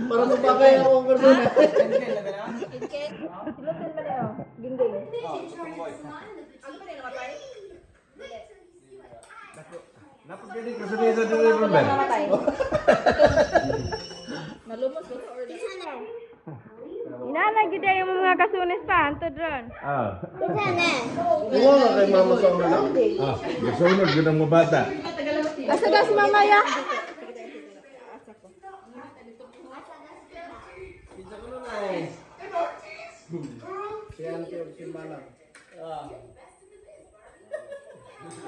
Para mabagay ako ang persona. Iken. Silutin ba niyo? Gingging. Ano ba niyo namatay? Napagdating ka sa nisa din ni Ruben. Namatay. Nalumos ba sa order? Inana gid yung mga kasunis pa antod ron. Iwa nga kay mama sa una lang. Gasunod yun ang mabata. Asa ga si mamaya? Pizza ko na eh. Si Auntie or si Manang.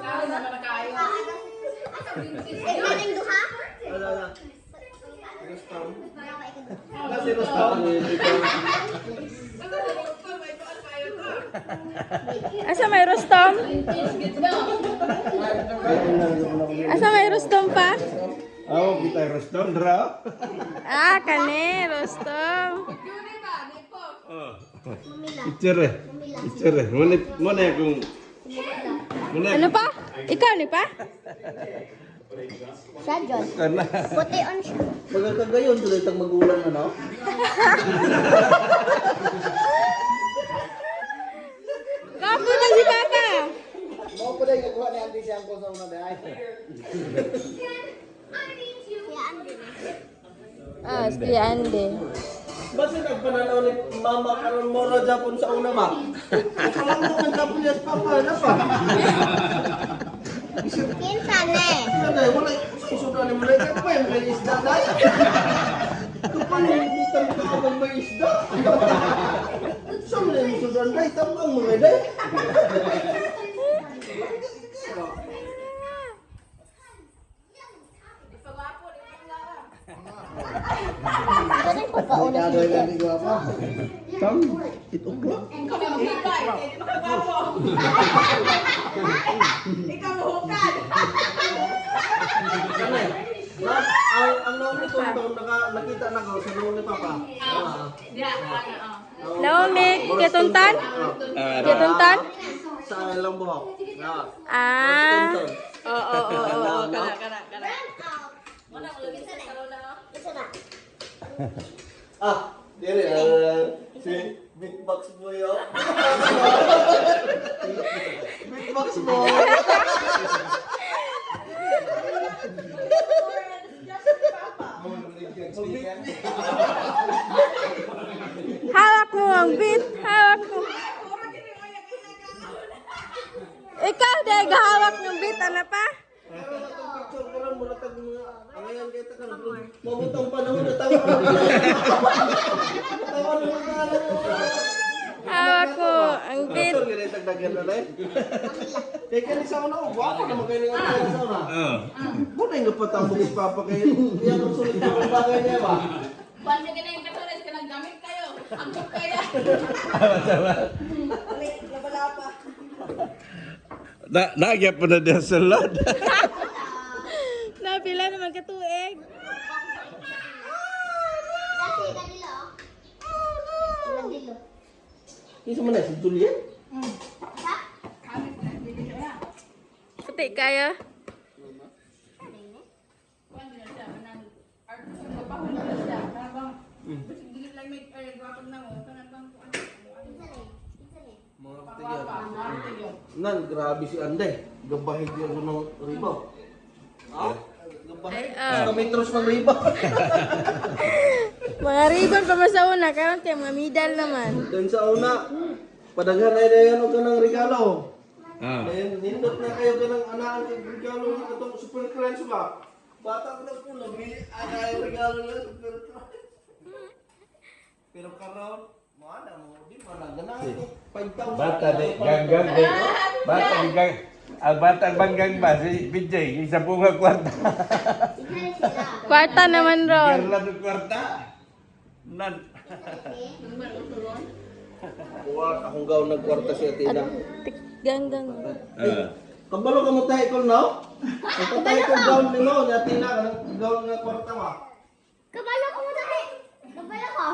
Lalo naman na kayo. Maning duha? Ala. Rostam. Ala si Rostam. Asa may Rostom? Asa may Rostom pa? Oh, kita Roston dra. Ah, kani Rostom. Icere. Icere. Mana akong Ano pa? Ikaw ni pa? Siya, John. kana. Puti on siya. Magkakagayon tuloy itong magulang ano? Kapo na si Papa. Mau pa dahil kuha ni Auntie si Uncle sa una dahil. Siya, Andy na. Ah, si Andy. Ba't yung nagpananaw ni Mama karon mo na Japon sa una ba? Kalang mo ang Japon niya sa Papa, na pa? Kinsa ne? Wala, wala. Susunod ni mo na ito pa yung may isda na yan. Ito pa nung butan ka kapag may isda. Saan mo na yung susunod na ito? Ang mga day. Ganun pagkauna si John. Tam, 8 o'clock. Ikaw na maghukay. Hindi makagawa. Ikaw mahukay. Ang noong nito nakita na ko sa noong ni Papa. Naong ni Ketuntan? Ketuntan? Sa ilang buhok. Ah. Oo. Kana. Wala ko lagi sa salon na. Isa na. Dire, si Big Box Boy, oh. Big Box Boy. Hawak mo ang beat. Hawak mo. Ikaw dahil gahawak ng beat. Ano pa? Picture ko lang, mula tag mga, ngayon kita ka, mabutang panahon na tawa. Tawa na mga Hawak mo ang beat. Picture gini tagdagyan na rin. Kaya kaya sa una, wako naman kayo nga kayo sa una. Muna yung napatambok si Papa kayo. Yan ang sulit na mga bagay niya ba? Banda ka na yung kasulis ka nagdamit kayo. Ang kaya. Wala pa. Nagya pa na din sa lod. Napila naman katuig. Kasi kanila, oh. Ilang dilo. Isa man na, si Juliet. Ha? Puti kaya. Mga katigyan. Nan, grabe si Anday. Gabahid niya sa ng riba. Gabahid. Metros ng riba. Mga ribbon pa ba sa una? Karon kay mga medal naman. Doon sa una, padaghan na yan o ka ng regalo. Ah. Ayun, nindot na kayo ka ng anak ng regalo na itong super crunch ba? Bata ko na po, nabili yung regalo na super crunch. Pero karon, mana mo, di man na ganahin ko. 5,000. Bata di ganggang di. Bata di gang. Ang bata banggang ba si PJ isa po nga kwarta. Tingnan sila. Kwarta naman ron. Garla ng kwarta. Nan. Kuha akong gaw nagkwarta siya tina. Ganggang. Kabalo ka mo tayo ko no? Ang tayo ko gaw ni mo, na tina ka ng gaw nga kwarta ba? Kabalo ko mo dali. Kabalo ko.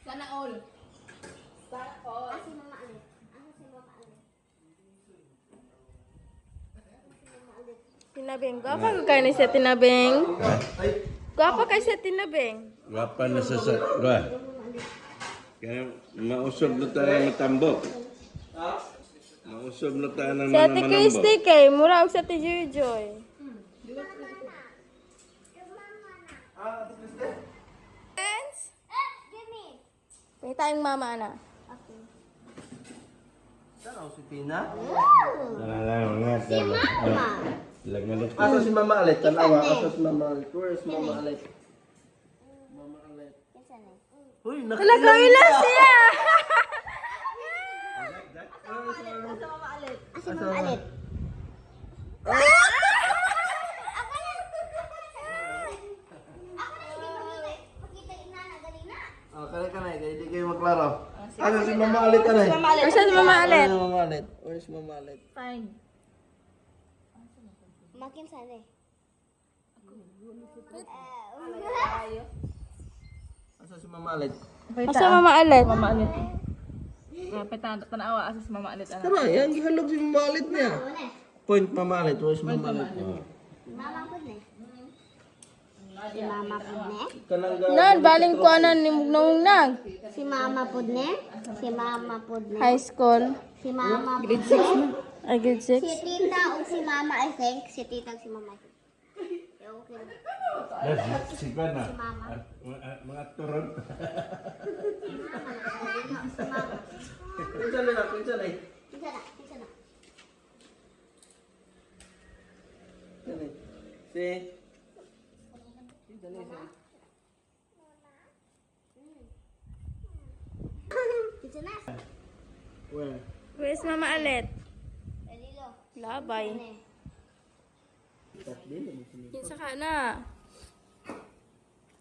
Sana all. Sana all. Asi mama ulit. Asi si mama ulit. Si Tinabeng. Gwapa ka kayo ni sa tinabeng. Ay, Gwapa kayo sa tinabeng. Wapa na sa ba? Kaya mausob na tayo matambok. Mausob na tayo ng Sa Ate manambok. Christy kay, mura og sa Ate Joy. Ate Kristen. Friends? Give me. May tayong mama na. Saan ako si Tina? Mga Mama. Lang ulit. Asa si Mama Alet? Tanawa, asa si Mama Alet? Where is Mama Alet? Mama Alet. Uy, Talaga ila siya! Asa Mama Alit? Ako na hindi makita yung nana ganina. Ah, kanay, kaya hindi kayo maklaro. Asa si Mama Alet, kanay? Asa si Mama Alet? Ano Mama Alet? Where is Mama Alet? Fine. Makin sana eh. Asa si Mama Alet? Asa Mama Alet? Tanawa asa si Mama Alit. Tara, yan, gihalog si Mama Alet niya. Point Mama Alet, where is Mama Alet? Mama po na. Si Mama po na. Kanang Nan, baling ko na ni Mugnong Si Mama po na. Si Mama po na. High school. Si Mama po na. Ay, grade 6. Si Tita o si Mama, I think. Si Tita o si Mama. Okay. Si na. Si Mama. Mga turon. Si Mama. Pinsan na, pinsan na. Isa na, isa na. Si... Isa na. Where? Where's Mama Alet? Lilo. Labay. Yung saka na.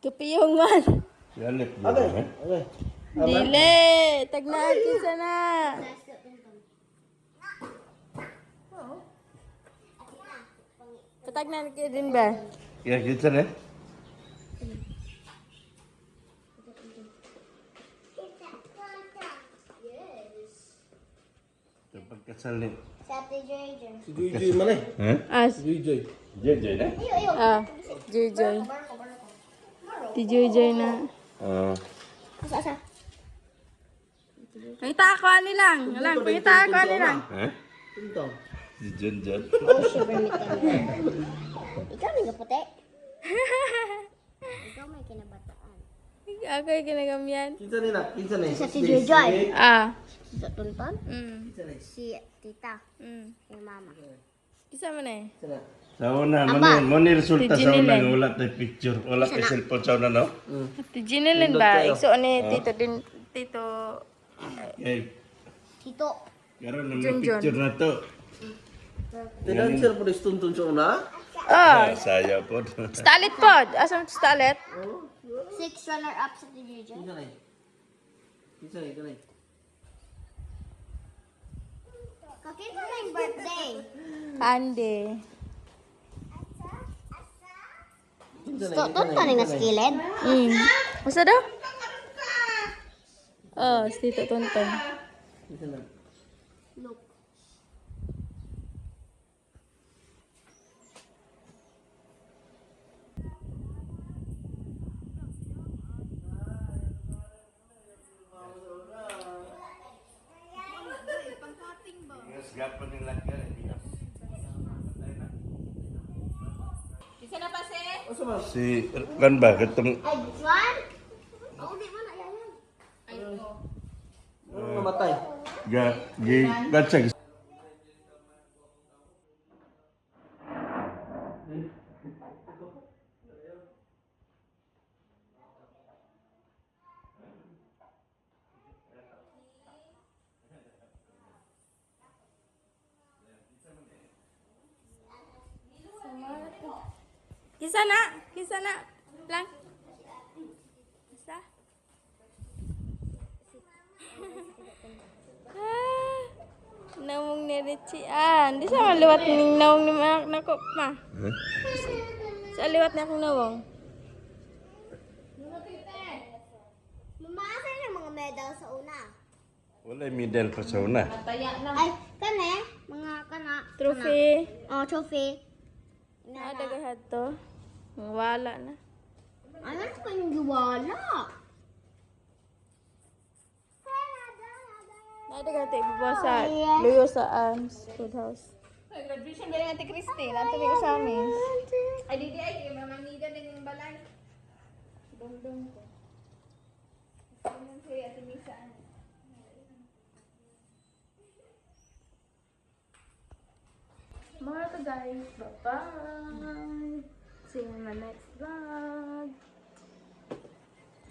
Kapiyong man. Si Alec. Okay, okay. Dile! Tagnaan kinsa na. Patagnan ka din ba? Ya, kita na. Kapag kasal ni. Sa Ate Jojo. Si Joy Joy man eh. Ha? As. Joy Joy. Joy na? Ayo, ayo. Ah. Joy. Ti Joy na. Oo. Asa, asa. Pangita ako ani lang. Alang, pangita ako ani lang. Ha? Ito. Si John. Oh, super meat ka na. Ikaw may kaputi. Ikaw may kinabataan. Ako yung kinagamyan. Kinsa nila, kinsa na. Sa si Jojoy. Ah. Sa Tunton. Kinsa na. Si Tita. Mm. Si Mama. Kisa man eh. Kinsa na. Sa una, Aba. mo ni resulta Si sa una Jinilen. nga wala tayo picture. Wala tayo cellphone sa una, no? Ti Ginilin ba? Ikso ni Tito din. Tito. Okay. Tito. Karon na Jun, mga picture na to. Tinansir po rin tuntun sa una. Ah. Saya po. Stalit pod. Asam stalit? 6 runner-up sa Ate Jojo. Kinsa na. Kinsa na, kinsa na. Kakinsa na yung birthday. Ande. Kinsa na, Tunton yung naskilid. Masa daw? Oh, si Tito Tonton. Kinsa na. Look. Yes, gapon nila kaya. Asa ba? Si kan ba katong Ay, this one? Oo, di man. Ayan. Ano namatay? gatsag. Kisa na. Lang. Kisa. Ah, namong ni Richian. Di sa maliwat ning nawong ni anak nako ma. Sa liwat na akong nawong. Mamasa yung mga medal sa una. Wala medal pa sa una. Ay, kana mga kana. Trophy. Oh, trophy. Ada ka to? Wala na. Ano ka yung giwala? Ada ka tayo ibubuha sa luyo sa food house. Graduation ba rin Ate Christine? Ato may sa amin. Ay, di ay. Kaya mamangida na yung balay. Dong-dong ko. Ano siya Ate Misa? Mga to guys. Bye-bye. See you in my next vlog.